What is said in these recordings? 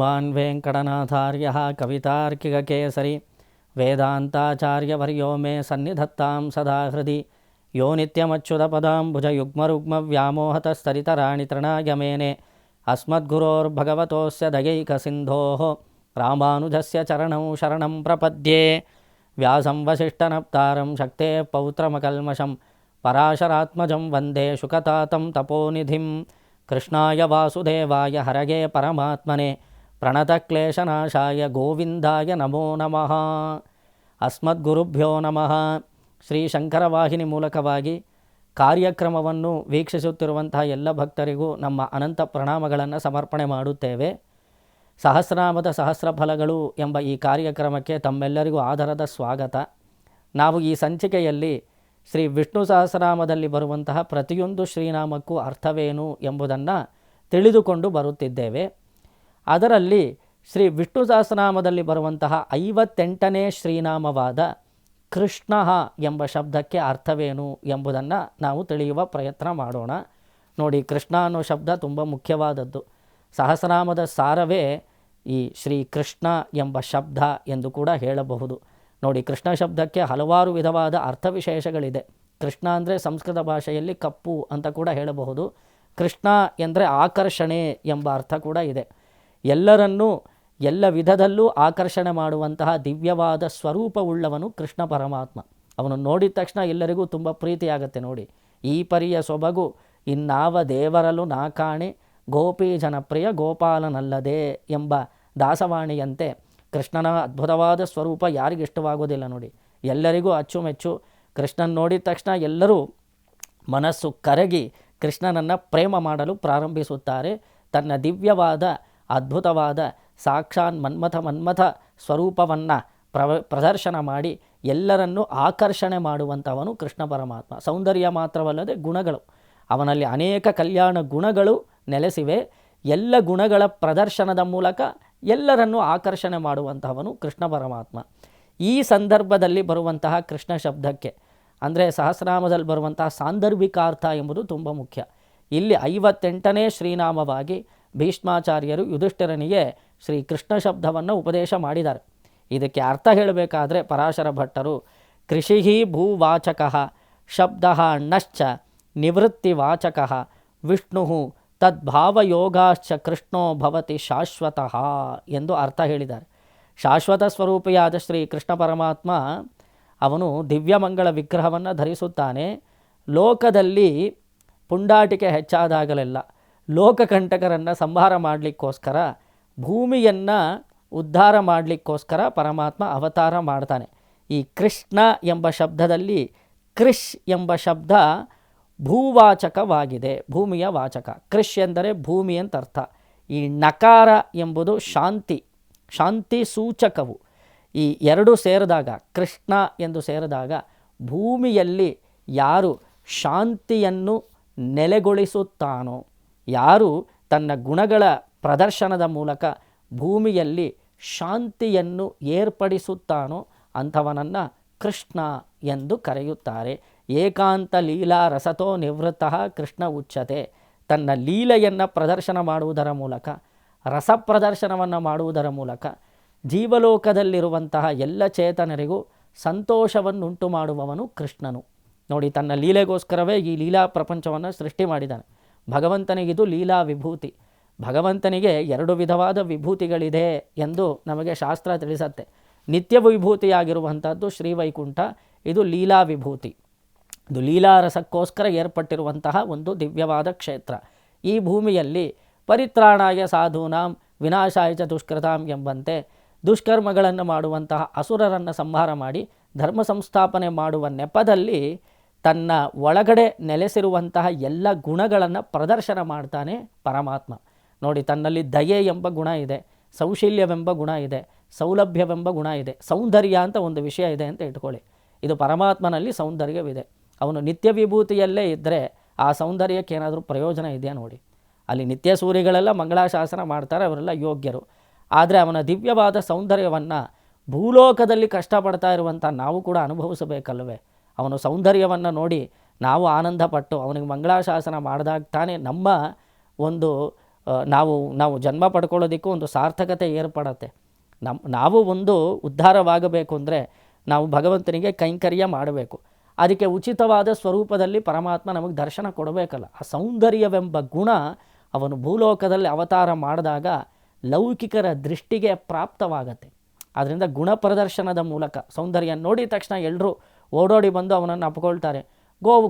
ಶ್ರೀಮಾನ್ ವೆಂಕಟನಾಥಾರ್ಯಃ ಕವಿತಾರ್ಕಿಕಕೇಸರಿ ವೇದಾಂತಾಚಾರ್ಯವರ್ಯೋ ಮೇ ಸನ್ನಿಧತ್ತಾಂ ಸದಾ ಹೃದಿ ಯೋ ನಿತ್ಯಮಚ್ಯುತಪದಾಂಬುಜಯುಗ್ಮರುಗ್ಮವ್ಯಾಮೋಹತಸ್ತರಿತರಾಣಿ ತೃಣಾಯ ಮೇನೆ ಅಸ್ಮದ್ಗುರೋರ್ಭಗವತೋಸ್ಯ ದಯೈಕಸಿಂಧೋಃ ರಾಮಾನುಜಸ್ಯ ಚರಣೌ ಶರಣಂ ಪ್ರಪದ್ಯೆ ವ್ಯಾಸಂ ವಸಿಷ್ಠನಪ್ತಾರಂ ಶಕ್ತೇಃ ಪೌತ್ರಮಕಲ್ಮಷಂ ಪರಾಶರಾತ್ಮಜಂ ವಂದೇ ಶುಕತಾತಂ ತಪೋನಿಧಿಂ ಕೃಷ್ಣಾಯ ವಾಸುದೇವಾಯ ಹರಗೆ ಪರಮಾತ್ಮನೆ ಪ್ರಣತಕ್ಲೇಶನಾಶಾಯ ಗೋವಿಂದಾಯ ನಮೋ ನಮಃ. ಅಸ್ಮದ್ಗುರುಭ್ಯೋ ನಮಃ. ಶ್ರೀ ಶಂಕರವಾಹಿನಿ ಮೂಲಕವಾಗಿ ಕಾರ್ಯಕ್ರಮವನ್ನು ವೀಕ್ಷಿಸುತ್ತಿರುವಂತಹ ಎಲ್ಲ ಭಕ್ತರಿಗೂ ನಮ್ಮ ಅನಂತ ಪ್ರಣಾಮಗಳನ್ನು ಸಮರ್ಪಣೆ ಮಾಡುತ್ತೇವೆ. ಸಹಸ್ರನಾಮದ ಸಹಸ್ರ ಫಲಗಳು ಎಂಬ ಈ ಕಾರ್ಯಕ್ರಮಕ್ಕೆ ತಮ್ಮೆಲ್ಲರಿಗೂ ಆದರದ ಸ್ವಾಗತ. ನಾವು ಈ ಸಂಚಿಕೆಯಲ್ಲಿ ಶ್ರೀ ವಿಷ್ಣು ಸಹಸ್ರನಾಮದಲ್ಲಿ ಬರುವಂತಹ ಪ್ರತಿಯೊಂದು ಶ್ರೀನಾಮಕ್ಕೂ ಅರ್ಥವೇನು ಎಂಬುದನ್ನು ತಿಳಿದುಕೊಂಡು ಬರುತ್ತಿದ್ದೇವೆ. ಅದರಲ್ಲಿ ಶ್ರೀ ವಿಷ್ಣು ಸಹಸ್ರನಾಮದಲ್ಲಿ ಬರುವಂತಹ 58ನೇ ಶ್ರೀನಾಮವಾದ ಕೃಷ್ಣ ಎಂಬ ಶಬ್ದಕ್ಕೆ ಅರ್ಥವೇನು ಎಂಬುದನ್ನು ನಾವು ತಿಳಿಯುವ ಪ್ರಯತ್ನ ಮಾಡೋಣ. ನೋಡಿ, ಕೃಷ್ಣ ಅನ್ನೋ ಶಬ್ದ ತುಂಬ ಮುಖ್ಯವಾದದ್ದು. ಸಹಸ್ರನಾಮದ ಸಾರವೇ ಈ ಶ್ರೀ ಕೃಷ್ಣ ಎಂಬ ಶಬ್ದ ಎಂದು ಕೂಡ ಹೇಳಬಹುದು. ನೋಡಿ, ಕೃಷ್ಣ ಶಬ್ದಕ್ಕೆ ಹಲವಾರು ವಿಧವಾದ ಅರ್ಥವಿಶೇಷಗಳಿದೆ. ಕೃಷ್ಣ ಅಂದರೆ ಸಂಸ್ಕೃತ ಭಾಷೆಯಲ್ಲಿ ಕಪ್ಪು ಅಂತ ಕೂಡ ಹೇಳಬಹುದು. ಕೃಷ್ಣ ಎಂದರೆ ಆಕರ್ಷಣೆ ಎಂಬ ಅರ್ಥ ಕೂಡ ಇದೆ. ಎಲ್ಲರನ್ನೂ ಎಲ್ಲ ವಿಧದಲ್ಲೂ ಆಕರ್ಷಣೆ ಮಾಡುವಂತಹ ದಿವ್ಯವಾದ ಸ್ವರೂಪವುಳ್ಳವನು ಕೃಷ್ಣ ಪರಮಾತ್ಮ. ಅವನು ನೋಡಿದ ತಕ್ಷಣ ಎಲ್ಲರಿಗೂ ತುಂಬ ಪ್ರೀತಿಯಾಗತ್ತೆ. ನೋಡಿ, ಈ ಪರಿಯ ಸೊಬಗು ಇನ್ನಾವ ದೇವರಲ್ಲೂ ನಾ ಕಾಣೆ, ಗೋಪಿ ಜನಪ್ರಿಯ ಗೋಪಾಲನಲ್ಲದೆ ಎಂಬ ದಾಸವಾಣಿಯಂತೆ ಕೃಷ್ಣನ ಅದ್ಭುತವಾದ ಸ್ವರೂಪ ಯಾರಿಗೆ ಇಷ್ಟವಾಗೋದಿಲ್ಲ. ನೋಡಿ, ಎಲ್ಲರಿಗೂ ಅಚ್ಚುಮೆಚ್ಚು. ಕೃಷ್ಣನ ನೋಡಿದ ತಕ್ಷಣ ಎಲ್ಲರೂ ಮನಸ್ಸು ಕರಗಿ ಕೃಷ್ಣನನ್ನು ಪ್ರೇಮ ಮಾಡಲು ಪ್ರಾರಂಭಿಸುತ್ತಾರೆ. ತನ್ನ ದಿವ್ಯವಾದ ಅದ್ಭುತವಾದ ಸಾಕ್ಷಾತ್ ಮನ್ಮಥ ಸ್ವರೂಪವನ್ನು ಪ್ರದರ್ಶನ ಮಾಡಿ ಎಲ್ಲರನ್ನೂ ಆಕರ್ಷಣೆ ಮಾಡುವಂಥವನು ಕೃಷ್ಣ ಪರಮಾತ್ಮ. ಸೌಂದರ್ಯ ಮಾತ್ರವಲ್ಲದೆ ಗುಣಗಳು, ಅವನಲ್ಲಿ ಅನೇಕ ಕಲ್ಯಾಣ ಗುಣಗಳು ನೆಲೆಸಿವೆ. ಎಲ್ಲ ಗುಣಗಳ ಪ್ರದರ್ಶನದ ಮೂಲಕ ಎಲ್ಲರನ್ನೂ ಆಕರ್ಷಣೆ ಮಾಡುವಂತಹವನು ಕೃಷ್ಣ ಪರಮಾತ್ಮ. ಈ ಸಂದರ್ಭದಲ್ಲಿ ಬರುವಂತಹ ಕೃಷ್ಣ ಶಬ್ದಕ್ಕೆ ಅಂದರೆ ಸಹಸ್ರನಾಮದಲ್ಲಿ ಬರುವಂತಹ ಸಾಂದರ್ಭಿಕಾರ್ಥ ಎಂಬುದು ತುಂಬ ಮುಖ್ಯ. ಇಲ್ಲಿ 58ನೇ ಶ್ರೀನಾಮವಾಗಿ ಭೀಷ್ಮಾಚಾರ್ಯರು ಯುಧಿಷ್ಠಿರನಿಗೆ ಶ್ರೀ ಕೃಷ್ಣ ಶಬ್ದವನ್ನು ಉಪದೇಶ ಮಾಡಿದ್ದಾರೆ. ಇದಕ್ಕೆ ಅರ್ಥ ಹೇಳಬೇಕಾದ್ರೆ ಪರಾಶರ ಭಟ್ಟರು ಕೃಷಿ ಭೂವಾಚಕ ಶಬ್ದ ನಶ್ಚ ನಿವೃತ್ತಿವಾಚಕ ವಿಷ್ಣು ತದ್ಭಾವಯೋಗಾಶ್ಚ ಕೃಷ್ಣೋ ಭವತಿ ಶಾಶ್ವತಃ ಎಂದು ಅರ್ಥ ಹೇಳಿದ್ದಾರೆ. ಶಾಶ್ವತ ಸ್ವರೂಪಿಯಾದ ಶ್ರೀ ಕೃಷ್ಣ ಪರಮಾತ್ಮ ಅವನು ದಿವ್ಯಮಂಗಳ ವಿಗ್ರಹವನ್ನು ಧರಿಸುತ್ತಾನೆ. ಲೋಕದಲ್ಲಿ ಪುಂಡಾಟಿಕೆ ಹೆಚ್ಚಾದಾಗಲೆಲ್ಲ ಲೋಕಕಂಟಕರನ್ನು ಸಂಹಾರ ಮಾಡಲಿಕ್ಕೋಸ್ಕರ, ಭೂಮಿಯನ್ನು ಉದ್ಧಾರ ಮಾಡಲಿಕ್ಕೋಸ್ಕರ ಪರಮಾತ್ಮ ಅವತಾರ ಮಾಡ್ತಾನೆ. ಈ ಕೃಷ್ಣ ಎಂಬ ಶಬ್ದದಲ್ಲಿ ಕೃಷ್ ಎಂಬ ಶಬ್ದ ಭೂವಾಚಕವಾಗಿದೆ, ಭೂಮಿಯ ವಾಚಕ. ಕೃಷ್ ಎಂದರೆ ಭೂಮಿ ಅಂತ ಅರ್ಥ. ಈ ನಕಾರ ಎಂಬುದು ಶಾಂತಿ ಸೂಚಕವು. ಈ ಎರಡು ಸೇರಿದಾಗ, ಕೃಷ್ಣ ಎಂದು ಸೇರಿದಾಗ, ಭೂಮಿಯಲ್ಲಿ ಯಾರು ಶಾಂತಿಯನ್ನು ನೆಲೆಗೊಳಿಸುತ್ತಾನೋ, ಯಾರು ತನ್ನ ಗುಣಗಳ ಪ್ರದರ್ಶನದ ಮೂಲಕ ಭೂಮಿಯಲ್ಲಿ ಶಾಂತಿಯನ್ನು ಏರ್ಪಡಿಸುತ್ತಾನೋ ಅಂಥವನನ್ನು ಕೃಷ್ಣ ಎಂದು ಕರೆಯುತ್ತಾರೆ. ಏಕಾಂತ ಲೀಲಾ ರಸತೋ ನಿವೃತ್ತಃ ಕೃಷ್ಣ ಉಚ್ಯತೆ. ತನ್ನ ಲೀಲೆಯನ್ನು ಪ್ರದರ್ಶನ ಮಾಡುವುದರ ಮೂಲಕ, ರಸಪ್ರದರ್ಶನವನ್ನು ಮಾಡುವುದರ ಮೂಲಕ ಜೀವಲೋಕದಲ್ಲಿರುವಂತಹ ಎಲ್ಲ ಚೇತನರಿಗೂ ಸಂತೋಷವನ್ನುಂಟು ಮಾಡುವವನು ಕೃಷ್ಣನು. ನೋಡಿ, ತನ್ನ ಲೀಲೆಗೋಸ್ಕರವೇ ಈ ಲೀಲಾ ಪ್ರಪಂಚವನ್ನು ಸೃಷ್ಟಿ ಮಾಡಿದ್ದಾನೆ. ಭಗವಂತನಿಗಿದು ಲೀಲಾ ವಿಭೂತಿ. ಭಗವಂತನಿಗೆ 2 ವಿಧವಾದ ವಿಭೂತಿಗಳಿದೆ ಎಂದು ನಮಗೆ ಶಾಸ್ತ್ರ ತಿಳಿಸತ್ತೆ. ನಿತ್ಯ ವಿಭೂತಿಯಾಗಿರುವಂಥದ್ದು ಶ್ರೀವೈಕುಂಠ, ಇದು ಲೀಲಾ ವಿಭೂತಿ. ಇದು ಲೀಲಾರಸಕ್ಕೋಸ್ಕರ ಏರ್ಪಟ್ಟಿರುವಂತಹ ಒಂದು ದಿವ್ಯವಾದ ಕ್ಷೇತ್ರ. ಈ ಭೂಮಿಯಲ್ಲಿ ಪರಿತ್ರಾಣಾಯ ಸಾಧೂನಾಂ ವಿನಾಶಾಯ ಚ ದುಷ್ಕೃತಾಂ ಎಂಬಂತೆ ದುಷ್ಕರ್ಮಗಳನ್ನು ಮಾಡುವಂತಹ ಅಸುರರನ್ನು ಸಂಹಾರ ಮಾಡಿ ಧರ್ಮ ಸಂಸ್ಥಾಪನೆ ಮಾಡುವ ನೆಪದಲ್ಲಿ ತನ್ನ ಒಳಗಡೆ ನೆಲೆಸಿರುವಂತಹ ಎಲ್ಲ ಗುಣಗಳನ್ನು ಪ್ರದರ್ಶನ ಮಾಡ್ತಾನೆ ಪರಮಾತ್ಮ. ನೋಡಿ, ತನ್ನಲ್ಲಿ ದಯೆ ಎಂಬ ಗುಣ ಇದೆ, ಸೌಶಲ್ಯವೆಂಬ ಗುಣ ಇದೆ, ಸೌಲಭ್ಯವೆಂಬ ಗುಣ ಇದೆ, ಸೌಂದರ್ಯ ಅಂತ ಒಂದು ವಿಷಯ ಇದೆ ಅಂತ ಇಟ್ಕೊಳ್ಳಿ. ಇದು ಪರಮಾತ್ಮನಲ್ಲಿ ಸೌಂದರ್ಯವಿದೆ. ಅವನು ನಿತ್ಯ ವಿಭೂತಿಯಲ್ಲೇ ಇದ್ದರೆ ಆ ಸೌಂದರ್ಯಕ್ಕೆ ಏನಾದರೂ ಪ್ರಯೋಜನ ಇದೆಯಾ? ನೋಡಿ, ಅಲ್ಲಿ ನಿತ್ಯ ಸೂರಿಗಳೆಲ್ಲ ಮಂಗಳಾಶಾಸನ ಮಾಡ್ತಾರೆ, ಅವರೆಲ್ಲ ಯೋಗ್ಯರು. ಆದರೆ ಅವನ ದಿವ್ಯವಾದ ಸೌಂದರ್ಯವನ್ನು ಭೂಲೋಕದಲ್ಲಿ ಕಷ್ಟಪಡ್ತಾ ಇರುವಂಥ ನಾವು ಕೂಡ ಅನುಭವಿಸಬೇಕಲ್ವೇ? ಅವನು ಸೌಂದರ್ಯವನ್ನು ನೋಡಿ ನಾವು ಆನಂದಪಟ್ಟು ಅವನಿಗೆ ಮಂಗಳಾಶಾಸನ ಮಾಡಿದಾಗ ತಾನೇ ನಮ್ಮ ಒಂದು ನಾವು ಜನ್ಮ ಪಡ್ಕೊಳ್ಳೋದಕ್ಕೂ ಒಂದು ಸಾರ್ಥಕತೆ ಏರ್ಪಡತ್ತೆ. ನಾವು ಒಂದು ಉದ್ಧಾರವಾಗಬೇಕು ಅಂದರೆ ನಾವು ಭಗವಂತನಿಗೆ ಕೈಂಕರ್ಯ ಮಾಡಬೇಕು. ಅದಕ್ಕೆ ಉಚಿತವಾದ ಸ್ವರೂಪದಲ್ಲಿ ಪರಮಾತ್ಮ ನಮಗೆ ದರ್ಶನ ಕೊಡಬೇಕಲ್ಲ. ಆ ಸೌಂದರ್ಯವೆಂಬ ಗುಣ ಅವನು ಭೂಲೋಕದಲ್ಲಿ ಅವತಾರ ಮಾಡಿದಾಗ ಲೌಕಿಕರ ದೃಷ್ಟಿಗೆ ಪ್ರಾಪ್ತವಾಗತ್ತೆ. ಆದ್ದರಿಂದ ಗುಣ ಪ್ರದರ್ಶನದ ಮೂಲಕ ಸೌಂದರ್ಯ ನೋಡಿದ ತಕ್ಷಣ ಎಲ್ಲರೂ ಓಡೋಡಿ ಬಂದು ಅವನನ್ನು ಅಪ್ಕೊಳ್ತಾರೆ.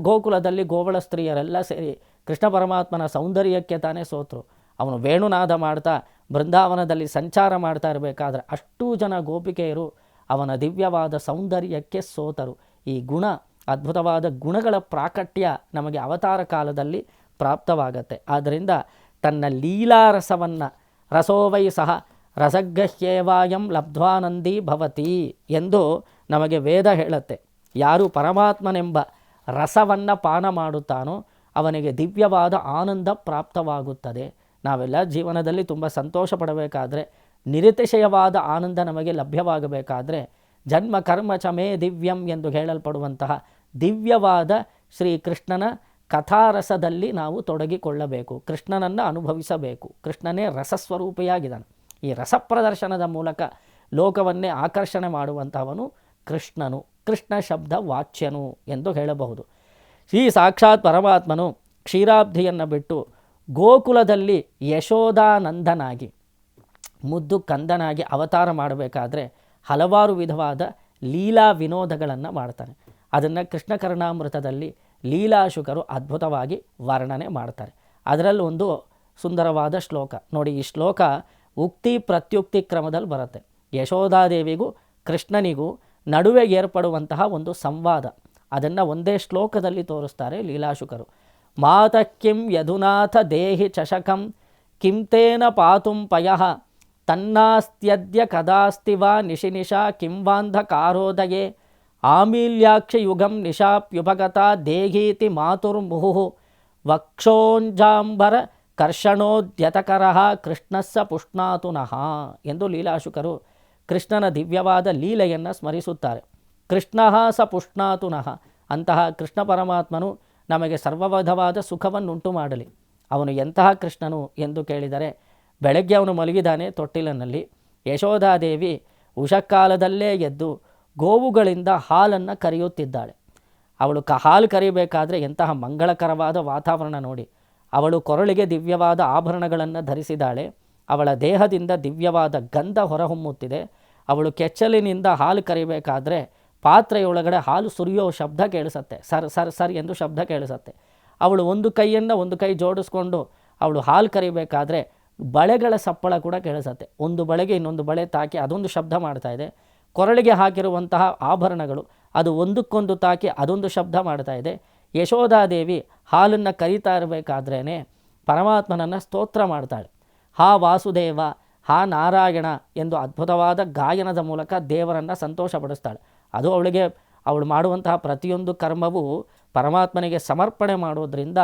ಗೋಕುಲದಲ್ಲಿ ಗೋವಳ ಸ್ತ್ರೀಯರೆಲ್ಲ ಸೇರಿ ಕೃಷ್ಣ ಪರಮಾತ್ಮನ ಸೌಂದರ್ಯಕ್ಕೆ ತಾನೇ ಸೋತರು. ಅವನು ವೇಣುನಾದ ಮಾಡ್ತಾ ಬೃಂದಾವನದಲ್ಲಿ ಸಂಚಾರ ಮಾಡ್ತಾ ಇರಬೇಕಾದ್ರೆ ಅಷ್ಟೂ ಜನ ಗೋಪಿಕೆಯರು ಅವನ ದಿವ್ಯವಾದ ಸೌಂದರ್ಯಕ್ಕೆ ಸೋತರು. ಈ ಗುಣ, ಅದ್ಭುತವಾದ ಗುಣಗಳ ಪ್ರಾಕಟ್ಯ ನಮಗೆ ಅವತಾರ ಕಾಲದಲ್ಲಿ ಪ್ರಾಪ್ತವಾಗತ್ತೆ. ಆದ್ದರಿಂದ ತನ್ನ ಲೀಲಾರಸವನ್ನು ರಸೋವೈ ಸಹ ರಸಗಹ್ಯೇವಾಯಂ ಲಬ್ಧ್ವಾನಂದಿ ಭವತಿ ಎಂದು ನಮಗೆ ವೇದ ಹೇಳುತ್ತೆ. ಯಾರು ಪರಮಾತ್ಮನೆಂಬ ರಸವನ್ನು ಪಾನ ಮಾಡುತ್ತಾನೋ ಅವನಿಗೆ ದಿವ್ಯವಾದ ಆನಂದ ಪ್ರಾಪ್ತವಾಗುತ್ತದೆ. ನಾವೆಲ್ಲ ಜೀವನದಲ್ಲಿ ತುಂಬ ಸಂತೋಷ ಪಡಬೇಕಾದ್ರೆ, ನಿರತಿಶಯವಾದ ಆನಂದ ನಮಗೆ ಲಭ್ಯವಾಗಬೇಕಾದ್ರೆ ಜನ್ಮ ಕರ್ಮ ಚ ಮೇ ದಿವ್ಯಂ ಎಂದು ಹೇಳಲ್ಪಡುವಂತಹ ದಿವ್ಯವಾದ ಶ್ರೀಕೃಷ್ಣನ ಕಥಾರಸದಲ್ಲಿ ನಾವು ತೊಡಗಿಕೊಳ್ಳಬೇಕು, ಕೃಷ್ಣನನ್ನು ಅನುಭವಿಸಬೇಕು. ಕೃಷ್ಣನೇ ರಸಸ್ವರೂಪಿಯಾಗಿದ್ದಾನೆ. ಈ ರಸಪ್ರದರ್ಶನದ ಮೂಲಕ ಲೋಕವನ್ನೇ ಆಕರ್ಷಣೆ ಮಾಡುವಂಥವನು ಕೃಷ್ಣನು, ಕೃಷ್ಣ ಶಬ್ದ ವಾಚ್ಯನು ಎಂದು ಹೇಳಬಹುದು. ಈ ಸಾಕ್ಷಾತ್ ಪರಮಾತ್ಮನು ಕ್ಷೀರಾಬ್ಧಿಯನ್ನು ಬಿಟ್ಟು ಗೋಕುಲದಲ್ಲಿ ಯಶೋಧಾನಂದನಾಗಿ, ಮುದ್ದು ಕಂದನಾಗಿ ಅವತಾರ ಮಾಡಬೇಕಾದ್ರೆ ಹಲವಾರು ವಿಧವಾದ ಲೀಲಾ ವಿನೋದಗಳನ್ನು ಮಾಡ್ತಾನೆ. ಅದನ್ನು ಕೃಷ್ಣ ಕರ್ಣಾಮೃತದಲ್ಲಿ ಲೀಲಾಶುಕರು ಅದ್ಭುತವಾಗಿ ವರ್ಣನೆ ಮಾಡ್ತಾರೆ. ಅದರಲ್ಲಿ ಒಂದು ಸುಂದರವಾದ ಶ್ಲೋಕ ನೋಡಿ. ಈ ಶ್ಲೋಕ ಉಕ್ತಿ ಪ್ರತ್ಯುಕ್ತಿ ಕ್ರಮದಲ್ಲಿ ಬರುತ್ತೆ. ಯಶೋಧಾದೇವಿಗೂ ಕೃಷ್ಣನಿಗೂ ನಡುವೆ ಏರ್ಪಡುವಂತಹ ಒಂದು ಸಂವಾದ, ಅದನ್ನು ಒಂದೇ ಶ್ಲೋಕದಲ್ಲಿ ತೋರಿಸ್ತಾರೆ ಲೀಲಾಶುಕರು. ಮಾತಃ ಕಿಂ ಯದುನಾಥ ದೇಹಿ ಚಷಕಂ ಕಿಂ ತೇನ ಪಾತುಂ ಪಯಃ ತನ್ನಾಸ್ತ್ಯದ್ಯ ಕದಾಸ್ತಿ ವಾ ನಿಶಿನಿಶಾ ಕಿಂ ವಾಂಧಕಾರೋದಯೇ ಆಮೀಲ್ಯಾಕ್ಷಯುಗಂ ನಿಶಾಪ್ಯುಪಗತಾ ದೇಹೀತಿ ಮಾತುರ್ಮುಹುಃ ವಕ್ಷೋಂಜಾಂಬರ ಕರ್ಷಣೋದ್ಯತಕರಃ ಕೃಷ್ಣಸ್ಸ ಪುಷ್ಣಾತು ನಃ ಎಂದು ಲೀಲಾಶುಕರು ಕೃಷ್ಣನ ದಿವ್ಯವಾದ ಲೀಲೆಯನ್ನು ಸ್ಮರಿಸುತ್ತಾರೆ. ಕೃಷ್ಣ ಸ ಪುಷ್ಣಾತು ನಃ, ಅಂತಹ ಕೃಷ್ಣ ಪರಮಾತ್ಮನು ನಮಗೆ ಸರ್ವವಿಧವಾದ ಸುಖವನ್ನುಂಟು ಮಾಡಲಿ. ಅವನು ಎಂತಹ ಕೃಷ್ಣನು ಎಂದು ಕೇಳಿದರೆ, ಬೆಳಗ್ಗೆ ಅವನು ಮಲಗಿದಾನೆ ತೊಟ್ಟಿಲಿನಲ್ಲಿ. ಯಶೋಧಾದೇವಿ ಉಷಕಾಲದಲ್ಲೇ ಎದ್ದು ಗೋವುಗಳಿಂದ ಹಾಲನ್ನು ಕರೆಯುತ್ತಿದ್ದಾಳೆ. ಅವಳು ಹಾಲು ಕರಿಬೇಕಾದ್ರೆ ಎಂತಹ ಮಂಗಳಕರವಾದ ವಾತಾವರಣ ನೋಡಿ. ಅವಳು ಕೊರಳಿಗೆ ದಿವ್ಯವಾದ ಆಭರಣಗಳನ್ನು ಧರಿಸಿದ್ದಾಳೆ. ಅವಳ ದೇಹದಿಂದ ದಿವ್ಯವಾದ ಗಂಧ ಹೊರಹೊಮ್ಮುತ್ತಿದೆ. ಅವಳು ಕೆಚ್ಚಲಿನಿಂದ ಹಾಲು ಕರಿಬೇಕಾದ್ರೆ ಪಾತ್ರೆಯೊಳಗಡೆ ಹಾಲು ಸುರಿಯೋ ಶಬ್ದ ಕೇಳಿಸತ್ತೆ. ಸರ್ ಸರ್ ಸರ್ ಎಂದು ಶಬ್ದ ಕೇಳಿಸತ್ತೆ. ಅವಳು ಒಂದು ಕೈಯನ್ನು ಒಂದು ಕೈ ಜೋಡಿಸ್ಕೊಂಡು ಅವಳು ಹಾಲು ಕರಿಬೇಕಾದ್ರೆ ಬಳೆಗಳ ಸಪ್ಪಳ ಕೂಡ ಕೇಳಿಸತ್ತೆ. ಒಂದು ಬಳೆಗೆ ಇನ್ನೊಂದು ಬಳೆ ತಾಕಿ ಅದೊಂದು ಶಬ್ದ ಮಾಡ್ತಾ ಇದೆ. ಕೊರಳಿಗೆ ಹಾಕಿರುವಂತಹ ಆಭರಣಗಳು ಅದು ಒಂದಕ್ಕೊಂದು ತಾಕಿ ಅದೊಂದು ಶಬ್ದ ಮಾಡ್ತಾ ಇದೆ. ಯಶೋಧಾದೇವಿ ಹಾಲನ್ನು ಕರೀತಾ ಇರಬೇಕಾದ್ರೇ ಪರಮಾತ್ಮನನ್ನು ಸ್ತೋತ್ರ ಮಾಡ್ತಾಳೆ. ಹಾ ವಾಸುದೇವ, ಹಾ ನಾರಾಯಣ ಎಂದು ಅದ್ಭುತವಾದ ಗಾಯನದ ಮೂಲಕ ದೇವರನ್ನು ಸಂತೋಷಪಡಿಸ್ತಾಳೆ. ಅದು ಅವಳು ಮಾಡುವಂತಹ ಪ್ರತಿಯೊಂದು ಕರ್ಮವೂ ಪರಮಾತ್ಮನಿಗೆ ಸಮರ್ಪಣೆ ಮಾಡೋದ್ರಿಂದ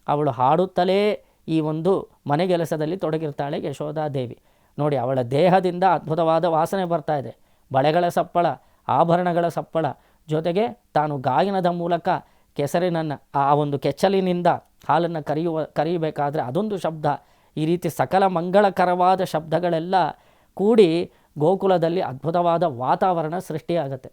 ಅವಳು ಹಾಡುತ್ತಲೇ ಈ ಒಂದು ಮನೆಗೆಲಸದಲ್ಲಿ ತೊಡಗಿರ್ತಾಳೆ ಯಶೋಧಾದೇವಿ. ನೋಡಿ, ಅವಳ ದೇಹದಿಂದ ಅದ್ಭುತವಾದ ವಾಸನೆ ಬರ್ತಾ ಇದೆ. ಬಳೆಗಳ ಸಪ್ಪಳ, ಆಭರಣಗಳ ಸಪ್ಪಳ, ಜೊತೆಗೆ ತಾನು ಗಾಯನದ ಮೂಲಕ ಕೆಸರಿನನ್ನು ಆ ಒಂದು ಕೆಚ್ಚಲಿನಿಂದ ಹಾಲನ್ನು ಕರಿಯಬೇಕಾದ್ರೆ ಅದೊಂದು ಶಬ್ದ. ಈ ರೀತಿ ಸಕಲ ಮಂಗಳಕರವಾದ ಶಬ್ದಗಳೆಲ್ಲ ಕೂಡಿ ಗೋಕುಲದಲ್ಲಿ ಅದ್ಭುತವಾದ ವಾತಾವರಣ ಸೃಷ್ಟಿಯಾಗತ್ತೆ.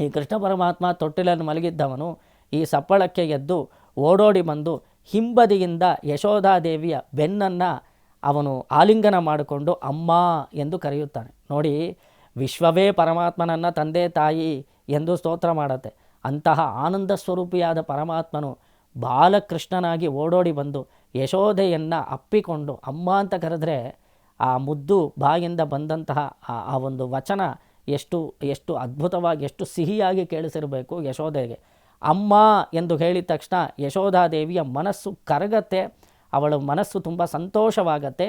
ಈ ಕೃಷ್ಣ ಪರಮಾತ್ಮ ತೊಟ್ಟಿಲನ್ನು ಮಲಗಿದ್ದವನು ಈ ಸಪ್ಪಳಕ್ಕೆ ಎದ್ದು ಓಡೋಡಿ ಬಂದು ಹಿಂಬದಿಯಿಂದ ಯಶೋಧಾದೇವಿಯ ಬೆನ್ನನ್ನು ಅವನು ಆಲಿಂಗನ ಮಾಡಿಕೊಂಡು ಅಮ್ಮ ಎಂದು ಕರೆಯುತ್ತಾನೆ. ನೋಡಿ, ವಿಶ್ವವೇ ಪರಮಾತ್ಮನನ್ನು ತಂದೆ ತಾಯಿ ಎಂದು ಸ್ತೋತ್ರ ಮಾಡುತ್ತೆ. ಅಂತಹ ಆನಂದ ಸ್ವರೂಪಿಯಾದ ಪರಮಾತ್ಮನು ಬಾಲಕೃಷ್ಣನಾಗಿ ಓಡೋಡಿ ಬಂದು ಯಶೋಧೆಯನ್ನು ಅಪ್ಪಿಕೊಂಡು ಅಮ್ಮ ಅಂತ ಕರೆದ್ರೆ ಆ ಮುದ್ದು ಬಾಯಿಂದ ಬಂದಂತಹ ಆ ಒಂದು ವಚನ ಎಷ್ಟು ಅದ್ಭುತವಾಗಿ, ಎಷ್ಟು ಸಿಹಿಯಾಗಿ ಕೇಳಿಸಿರಬೇಕು ಯಶೋಧೆಗೆ. ಅಮ್ಮ ಎಂದು ಹೇಳಿದ ತಕ್ಷಣ ಯಶೋಧಾದೇವಿಯ ಮನಸ್ಸು ಕರಗತ್ತೆ. ಅವಳ ಮನಸ್ಸು ತುಂಬ ಸಂತೋಷವಾಗತ್ತೆ.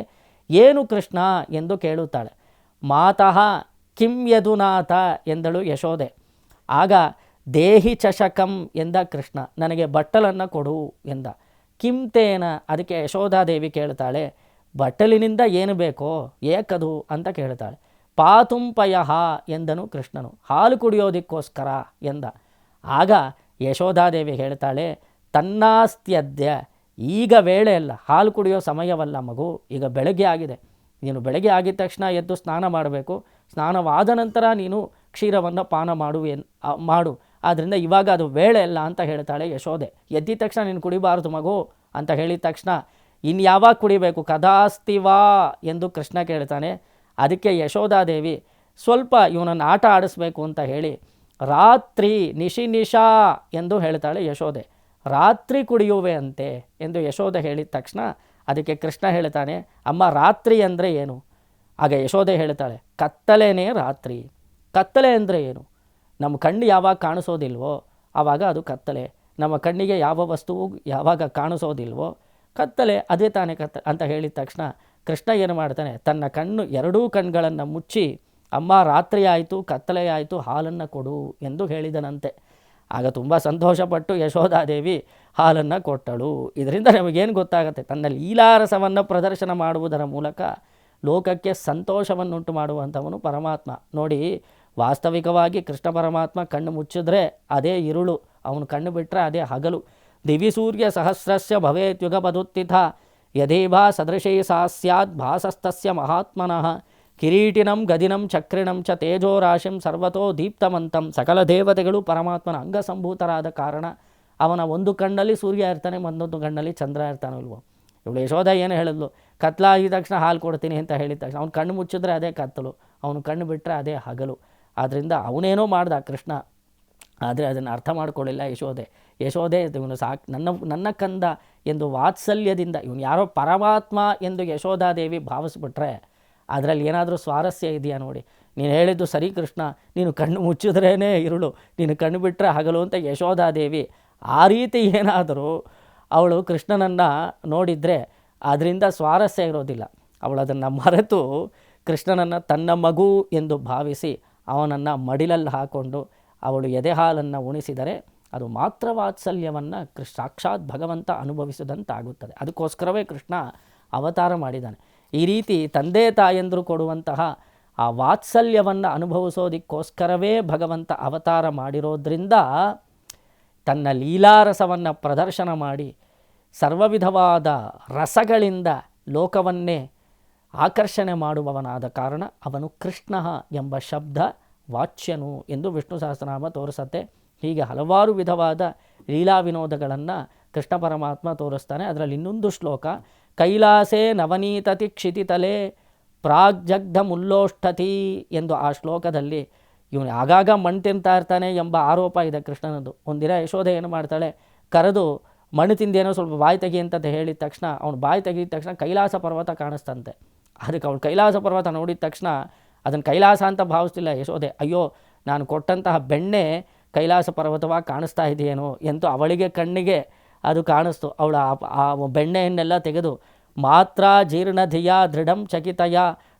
ಏನು ಕೃಷ್ಣ ಎಂದು ಕೇಳುತ್ತಾಳೆ. ಮಾತಃ ಕಿಂ ಯದುನಾಥ ಎಂದಳು ಯಶೋದೆ. ಆಗ ದೇಹಿ ಚಷಕಂ ಎಂದ ಕೃಷ್ಣ, ನನಗೆ ಬಟ್ಟಲನ್ನು ಕೊಡು ಎಂದ. ಕಿಂತೇನ, ಅದಕ್ಕೆ ಯಶೋಧಾದೇವಿ ಕೇಳ್ತಾಳೆ, ಬಟ್ಟಲಿನಿಂದ ಏನು ಬೇಕೋ ಏಕದು ಅಂತ ಕೇಳ್ತಾಳೆ. ಪಾತುಂಪಯಃ ಎಂದನು ಕೃಷ್ಣನು, ಹಾಲು ಕುಡಿಯೋದಕ್ಕೋಸ್ಕರ ಎಂದ. ಆಗ ಯಶೋಧಾದೇವಿ ಹೇಳ್ತಾಳೆ, ತನ್ನಾಸ್ತ್ಯದ್ಯ ಈಗ ವೇಳೆ ಅಲ್ಲ, ಹಾಲು ಕುಡಿಯೋ ಸಮಯವಲ್ಲ ಮಗು, ಈಗ ಬೆಳಗ್ಗೆ ಆಗಿದೆ. ನೀನು ಬೆಳಗ್ಗೆ ಆಗಿದ ತಕ್ಷಣ ಎದ್ದು ಸ್ನಾನ ಮಾಡಬೇಕು. ಸ್ನಾನವಾದ ನಂತರ ನೀನು ಕ್ಷೀರವನ್ನು ಪಾನ ಮಾಡು. ಆದ್ದರಿಂದ ಇವಾಗ ಅದು ವೇಳೆ ಅಲ್ಲ ಅಂತ ಹೇಳ್ತಾಳೆ ಯಶೋದೆ. ಎದ್ದಿದ ತಕ್ಷಣ ನೀನು ಕುಡಿಬಾರ್ದು ಮಗು ಅಂತ ಹೇಳಿದ ತಕ್ಷಣ ಇನ್ನು ಯಾವಾಗ ಕುಡಿಬೇಕು, ಕದಾಸ್ತಿವಾ ಎಂದು ಕೃಷ್ಣ ಕೇಳ್ತಾನೆ. ಅದಕ್ಕೆ ಯಶೋಧಾದೇವಿ ಸ್ವಲ್ಪ ಇವನನ್ನು ಆಟ ಆಡಿಸ್ಬೇಕು ಅಂತ ಹೇಳಿ ರಾತ್ರಿ ನಿಶಾ ಎಂದು ಹೇಳ್ತಾಳೆ ಯಶೋದೆ. ರಾತ್ರಿ ಕುಡಿಯುವೆ ಅಂತೆ ಎಂದು ಯಶೋದೆ ಹೇಳಿದ ತಕ್ಷಣ ಅದಕ್ಕೆ ಕೃಷ್ಣ ಹೇಳ್ತಾನೆ, ಅಮ್ಮ ರಾತ್ರಿ ಅಂದರೆ ಏನು? ಆಗ ಯಶೋದೆ ಹೇಳ್ತಾಳೆ, ಕತ್ತಲೆನೇ ರಾತ್ರಿ. ಕತ್ತಲೆ ಅಂದರೆ ಏನು? ನಮ್ಮ ಕಣ್ಣು ಯಾವಾಗ ಕಾಣಿಸೋದಿಲ್ವೋ ಆವಾಗ ಅದು ಕತ್ತಲೆ. ನಮ್ಮ ಕಣ್ಣಿಗೆ ಯಾವ ವಸ್ತುವು ಯಾವಾಗ ಕಾಣಿಸೋದಿಲ್ವೋ ಕತ್ತಲೆ, ಅದೇ ತಾನೇ ಅಂತ ಹೇಳಿದ ತಕ್ಷಣ ಕೃಷ್ಣ ಏನು ಮಾಡ್ತಾನೆ, ತನ್ನ ಎರಡೂ ಕಣ್ಗಳನ್ನು ಮುಚ್ಚಿ ಅಮ್ಮ ರಾತ್ರಿ ಆಯಿತು, ಕತ್ತಲೆ ಆಯಿತು, ಹಾಲನ್ನು ಕೊಡು ಎಂದು ಹೇಳಿದನಂತೆ. ಆಗ ತುಂಬ ಸಂತೋಷಪಟ್ಟು ಯಶೋಧಾದೇವಿ ಹಾಲನ್ನು ಕೊಟ್ಟಳು. ಇದರಿಂದ ನಮಗೇನು ಗೊತ್ತಾಗುತ್ತೆ, ತನ್ನ ಲೀಲಾರಸವನ್ನು ಪ್ರದರ್ಶನ ಮಾಡುವುದರ ಮೂಲಕ ಲೋಕಕ್ಕೆ ಸಂತೋಷವನ್ನುಂಟು ಮಾಡುವಂಥವನು ಪರಮಾತ್ಮ. ನೋಡಿ, ವಾಸ್ತವಿಕವಾಗಿ ಕೃಷ್ಣ ಪರಮಾತ್ಮ ಕಣ್ಣು ಮುಚ್ಚಿದ್ರೆ ಅದೇ ಇರುಳು, ಅವನು ಕಣ್ಣು ಬಿಟ್ಟರೆ ಅದೇ ಹಗಲು. ದಿವಿಸೂರ್ಯ ಸಹಸ್ರಸ್ಯ ಭವೇತ್ ಯುಗಪದುತ್ಥಿತ ಯದೇವಾ ಸದೃಶೇ ಸಾ ಸ್ಯಾದ್ ಭಾಸಸ್ತಸ್ಯ ಮಹಾತ್ಮನಃ ಕಿರೀಟಿನಂ ಗದಿನಂ ಚಕ್ರಿಣಂ ಚ ತೇಜೋರಾಶಿಂ ಸರ್ವತೋ ದೀಪ್ತಮಂತಂ. ಸಕಲ ದೇವತೆಗಳು ಪರಮಾತ್ಮನ ಅಂಗಸಂಭೂತರಾದ ಕಾರಣ ಅವನ ಒಂದು ಕಣ್ಣಲ್ಲಿ ಸೂರ್ಯ ಇರ್ತಾನೆ, ಒಂದೊಂದು ಕಣ್ಣಲ್ಲಿ ಚಂದ್ರ ಇರ್ತಾನಲ್ವೋ. ಇವಳು ಯಶೋಧ ಏನು ಹೇಳಿದ್ಲು, ಕತ್ಲಾಗಿದ ತಕ್ಷಣ ಹಾಲು ಕೊಡ್ತೀನಿ ಅಂತ ಹೇಳಿದ ತಕ್ಷಣ ಅವ್ನು ಕಣ್ಣು ಮುಚ್ಚಿದ್ರೆ ಅದೇ ಕತ್ತಲು, ಅವನು ಕಣ್ಣು ಬಿಟ್ಟರೆ ಅದೇ ಹಗಲು. ಆದ್ದರಿಂದ ಅವನೇನೋ ಮಾಡ್ದ ಕೃಷ್ಣ, ಆದರೆ ಅದನ್ನು ಅರ್ಥ ಮಾಡ್ಕೊಳ್ಳಿಲ್ಲ ಯಶೋದೆ ಇವನು ನನ್ನ ಕಂದ ಎಂದು ವಾತ್ಸಲ್ಯದಿಂದ ಇವನು ಯಾರೋ ಪರಮಾತ್ಮ ಎಂದು ಯಶೋಧಾದೇವಿ ಭಾವಿಸ್ಬಿಟ್ರೆ ಅದರಲ್ಲಿ ಏನಾದರೂ ಸ್ವಾರಸ್ಯ ಇದೆಯಾ ನೋಡಿ. ನೀನು ಹೇಳಿದ್ದು ಸರಿ ಕೃಷ್ಣ, ನೀನು ಕಣ್ಣು ಮುಚ್ಚಿದ್ರೇ ಇರುಳು, ನೀನು ಕಣ್ಣು ಬಿಟ್ಟರೆ ಹಗಲು ಅಂತ ಯಶೋಧಾದೇವಿ ಆ ರೀತಿ ಏನಾದರೂ ಅವಳು ಕೃಷ್ಣನನ್ನು ನೋಡಿದರೆ ಅದರಿಂದ ಸ್ವಾರಸ್ಯ ಇರೋದಿಲ್ಲ. ಅವಳು ಅದನ್ನು ಮರೆತು ಕೃಷ್ಣನನ್ನು ತನ್ನ ಮಗು ಎಂದು ಭಾವಿಸಿ ಅವನನ್ನು ಮಡಿಲಲ್ಲಿ ಹಾಕ್ಕೊಂಡು ಅವಳು ಎದೆ ಹಾಲನ್ನು ಉಣಿಸಿದರೆ ಅದು ಮಾತ್ರ ವಾತ್ಸಲ್ಯವನ್ನು ಸಾಕ್ಷಾತ್ ಭಗವಂತ ಅನುಭವಿಸಿದಂತಾಗುತ್ತದೆ. ಅದಕ್ಕೋಸ್ಕರವೇ ಕೃಷ್ಣ ಅವತಾರ ಮಾಡಿದ್ದಾನೆ. ಈ ರೀತಿ ತಂದೆ ತಾಯಂದರು ಕೊಡುವಂತಹ ಆ ವಾತ್ಸಲ್ಯವನ್ನು ಅನುಭವಿಸೋದಕ್ಕೋಸ್ಕರವೇ ಭಗವಂತ ಅವತಾರ ಮಾಡಿರೋದ್ರಿಂದ ತನ್ನ ಲೀಲಾರಸವನ್ನು ಪ್ರದರ್ಶನ ಮಾಡಿ ಸರ್ವವಿಧವಾದ ರಸಗಳಿಂದ ಲೋಕವನ್ನೇ ಆಕರ್ಷಣೆ ಮಾಡುವವನಾದ ಕಾರಣ ಅವನು ಕೃಷ್ಣ ಎಂಬ ಶಬ್ದ ವಾಚ್ಯನು ಎಂದು ವಿಷ್ಣು ಸಹಸ್ರನಾಮ ತೋರಿಸುತ್ತೆ. ಹೀಗೆ ಹಲವಾರು ವಿಧವಾದ ಲೀಲಾ ವಿನೋದಗಳನ್ನು ಕೃಷ್ಣ ಪರಮಾತ್ಮ ತೋರಿಸ್ತಾನೆ. ಅದರಲ್ಲಿ ಇನ್ನೊಂದು ಶ್ಲೋಕ, ಕೈಲಾಸೆ ನವನೀತತಿ ಕ್ಷಿತಿತಲೆ ಪ್ರಾಗ್ಜಗ್ಧ ಮುಲ್ಲೋಷ್ಠತಿ ಎಂದು ಆ ಶ್ಲೋಕದಲ್ಲಿ ಇವನು ಆಗಾಗ ಮಣ್ಣು ತಿಂತಾ ಇರ್ತಾನೆ ಎಂಬ ಆರೋಪ ಇದೆ ಕೃಷ್ಣನದು. ಒಂದಿನ ಯಶೋದೆ ಏನು ಮಾಡ್ತಾಳೆ, ಕರೆದು ಮಣ್ಣು ತಿಂದೇನೋ ಸ್ವಲ್ಪ ಬಾಯಿ ತೆಗಿ ಅಂತ ಹೇಳಿದ ತಕ್ಷಣ ಅವನು ಬಾಯಿ ತೆಗಿದ ತಕ್ಷಣ ಕೈಲಾಸ ಪರ್ವತ ಕಾಣಿಸ್ತಂತೆ. ಅದಕ್ಕೆ ಅವಳು ಕೈಲಾಸ ಪರ್ವತ ನೋಡಿದ ತಕ್ಷಣ ಅದನ್ನು ಕೈಲಾಸ ಅಂತ ಭಾವಿಸ್ತಿಲ್ಲ ಯಶೋದೆ. ಅಯ್ಯೋ, ನಾನು ಕೊಟ್ಟಂತಹ ಬೆಣ್ಣೆ ಕೈಲಾಸ ಪರ್ವತವಾಗಿ ಕಾಣಿಸ್ತಾ ಇದೆಯೇನೋ ಎಂದು ಅವಳಿಗೆ ಕಣ್ಣಿಗೆ ಅದು ಕಾಣಿಸ್ತು. ಅವಳು ಆ ಬೆಣ್ಣೆಯನ್ನೆಲ್ಲ ತೆಗೆದು ಮಾತ್ರ ಜೀರ್ಣಧಿಯ ದೃಢಂ ಚಕಿತಯ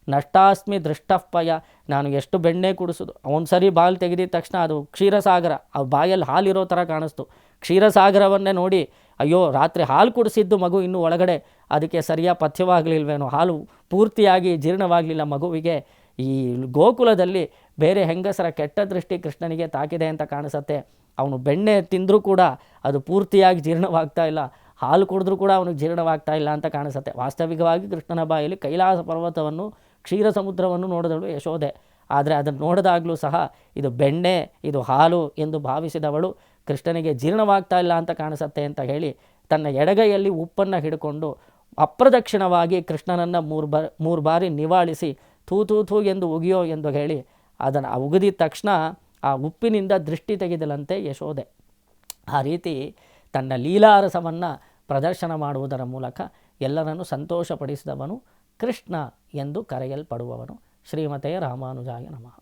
ನಷ್ಟಾಸ್ಮಿ ದೃಷ್ಟಪ್ಪಯ, ನಾನು ಎಷ್ಟು ಬೆಣ್ಣೆ ಕುಡಿಸೋದು. ಒಂದು ಸರಿ ಬಾಲ್ ತೆಗೆದಿದ ತಕ್ಷಣ ಅದು ಕ್ಷೀರಸಾಗರ, ಆ ಬಾಯಲ್ಲಿ ಹಾಲಿರೋ ಥರ ಕಾಣಿಸ್ತು. ಕ್ಷೀರಸಾಗರವನ್ನೇ ನೋಡಿ ಅಯ್ಯೋ, ರಾತ್ರಿ ಹಾಲು ಕುಡಿಸಿದ್ದು ಮಗು ಇನ್ನೂ ಒಳಗಡೆ, ಅದಕ್ಕೆ ಸರಿಯಾಗಿ ಪಥ್ಯವಾಗಲಿಲ್ವೇನೋ, ಹಾಲು ಪೂರ್ತಿಯಾಗಿ ಜೀರ್ಣವಾಗಲಿಲ್ಲ ಮಗುವಿಗೆ. ಈ ಗೋಕುಲದಲ್ಲಿ ಬೇರೆ ಹೆಂಗಸರ ಕೆಟ್ಟ ದೃಷ್ಟಿ ಕೃಷ್ಣನಿಗೆ ತಾಕಿದೆ ಅಂತ ಕಾಣಿಸುತ್ತೆ. ಅವನು ಬೆಣ್ಣೆ ತಿಂದರೂ ಕೂಡ ಅದು ಪೂರ್ತಿಯಾಗಿ ಜೀರ್ಣವಾಗ್ತಾ ಇಲ್ಲ, ಹಾಲು ಕುಡಿದ್ರೂ ಕೂಡ ಅವನಿಗೆ ಜೀರ್ಣವಾಗ್ತಾ ಇಲ್ಲ ಅಂತ ಕಾಣಿಸುತ್ತೆ. ವಾಸ್ತವಿಕವಾಗಿ ಕೃಷ್ಣನ ಬಾಯಲ್ಲಿ ಕೈಲಾಸ ಪರ್ವತವನ್ನು, ಕ್ಷೀರ ಸಮುದ್ರವನ್ನು ನೋಡಿದಳು ಯಶೋದೆ. ಆದರೆ ಅದನ್ನು ನೋಡಿದಾಗಲೂ ಸಹ ಇದು ಬೆಣ್ಣೆ, ಇದು ಹಾಲು ಎಂದು ಭಾವಿಸಿದವಳು ಕೃಷ್ಣನಿಗೆ ಜೀರ್ಣವಾಗ್ತಾ ಇಲ್ಲ ಅಂತ ಕಾಣಿಸುತ್ತೆ ಅಂತ ಹೇಳಿ ತನ್ನ ಎಡಗೈಯಲ್ಲಿ ಉಪ್ಪನ್ನು ಹಿಡ್ಕೊಂಡು ಅಪ್ರದಕ್ಷಿಣವಾಗಿ ಕೃಷ್ಣನನ್ನು ಮೂರು ಬಾರಿ ನಿವಾಳಿಸಿ ಥೂ ಥೂ ಥೂ ಎಂದು ಉಗಿಯೋ ಎಂದು ಹೇಳಿ ಅದನ್ನು ಉಗಿದಿದ ತಕ್ಷಣ ಆ ಉಪ್ಪಿನಿಂದ ದೃಷ್ಟಿ ತೆಗೆದಲಂತೆ ಯಶೋದೆ. ಆ ರೀತಿ ತನ್ನ ಲೀಲಾರಸವನ್ನು ಪ್ರದರ್ಶನ ಮಾಡುವುದರ ಮೂಲಕ ಎಲ್ಲರನ್ನು ಸಂತೋಷಪಡಿಸಿದವನು ಕೃಷ್ಣ ಎಂದು ಕರೆಯಲ್ಪಡುವವನು. ಶ್ರೀಮತೆ ರಾಮಾನುಜಾಯ ನಮಃ.